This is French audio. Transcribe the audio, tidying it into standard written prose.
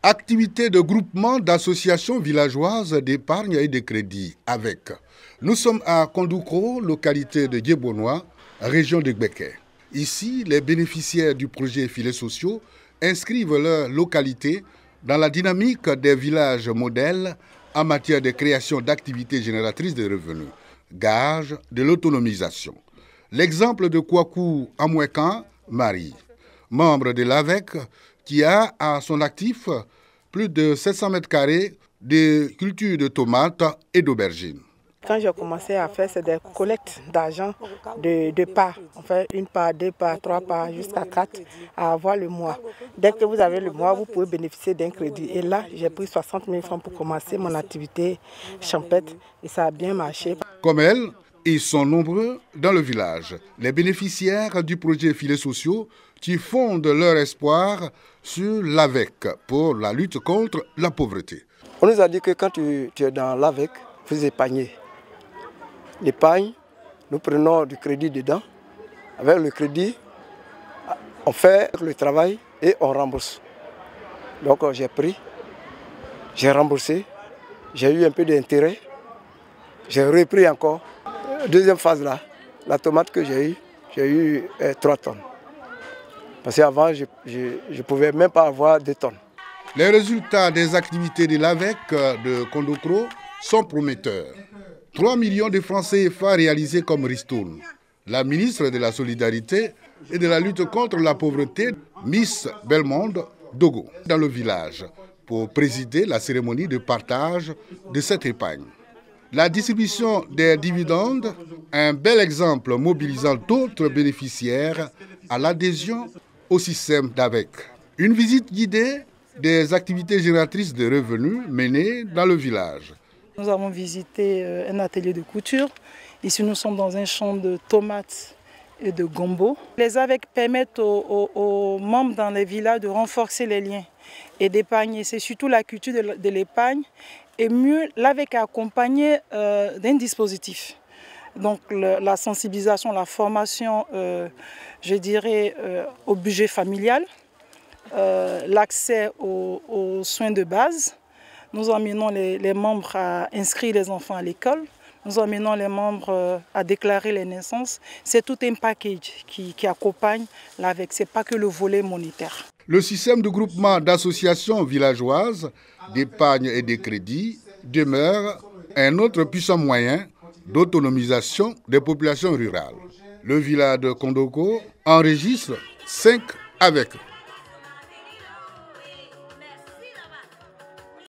Activité de groupement d'associations villageoises d'épargne et de crédit avec. Nous sommes à Kondoukro, localité de Djebonois, région de Gbeke. Ici, les bénéficiaires du projet Filets sociaux inscrivent leur localité dans la dynamique des villages modèles en matière de création d'activités génératrices de revenus, gage de l'autonomisation. L'exemple de Kouakou Amouekan, Marie, membre de l'AVEC, qui a à son actif plus de 700 mètres carrés de culture de tomates et d'aubergines. Quand j'ai commencé à faire, c'est des collectes d'argent de parts. On fait une part, deux parts, trois parts, jusqu'à 4 à avoir le mois. Dès que vous avez le mois, vous pouvez bénéficier d'un crédit. Et là, j'ai pris 60 000 francs pour commencer mon activité champêtre et ça a bien marché. Comme elle, ils sont nombreux dans le village. Les bénéficiaires du projet Filets sociaux qui fondent leur espoir sur l'AVEC pour la lutte contre la pauvreté. On nous a dit que quand tu es dans l'AVEC, vous épargnez. L'épargne, nous prenons du crédit dedans. Avec le crédit, on fait le travail et on rembourse. Donc j'ai pris, j'ai remboursé, j'ai eu un peu d'intérêt, j'ai repris encore. Deuxième phase là, la tomate que j'ai eu 3 tonnes. Parce qu'avant, je ne pouvais même pas avoir 2 tonnes. Les résultats des activités de l'AVEC de Kondoukro sont prometteurs. 3 millions de francs CFA réalisés comme ristourne. La ministre de la Solidarité et de la lutte contre la pauvreté, Miss Belmonde Dogo, dans le village, pour présider la cérémonie de partage de cette épargne. La distribution des dividendes, un bel exemple mobilisant d'autres bénéficiaires à l'adhésion au système d'AVEC. Une visite guidée des activités génératrices de revenus menées dans le village. Nous avons visité un atelier de couture. Ici, nous sommes dans un champ de tomates et de gombo. Les AVEC permettent aux membres dans les villages de renforcer les liens et d'épargner. C'est surtout la culture de l'épargne. Et mieux, l'AVEC est accompagné d'un dispositif. Donc la sensibilisation, la formation, je dirais, au budget familial, l'accès aux soins de base. Nous emmenons les membres à inscrire les enfants à l'école. Nous emmenons les membres à déclarer les naissances. C'est tout un package qui accompagne l'AVEC. Ce n'est pas que le volet monétaire. Le système de groupement d'associations villageoises d'épargne et de crédit demeure un autre puissant moyen d'autonomisation des populations rurales. Le village de Kondoukro enregistre 5 AVEC.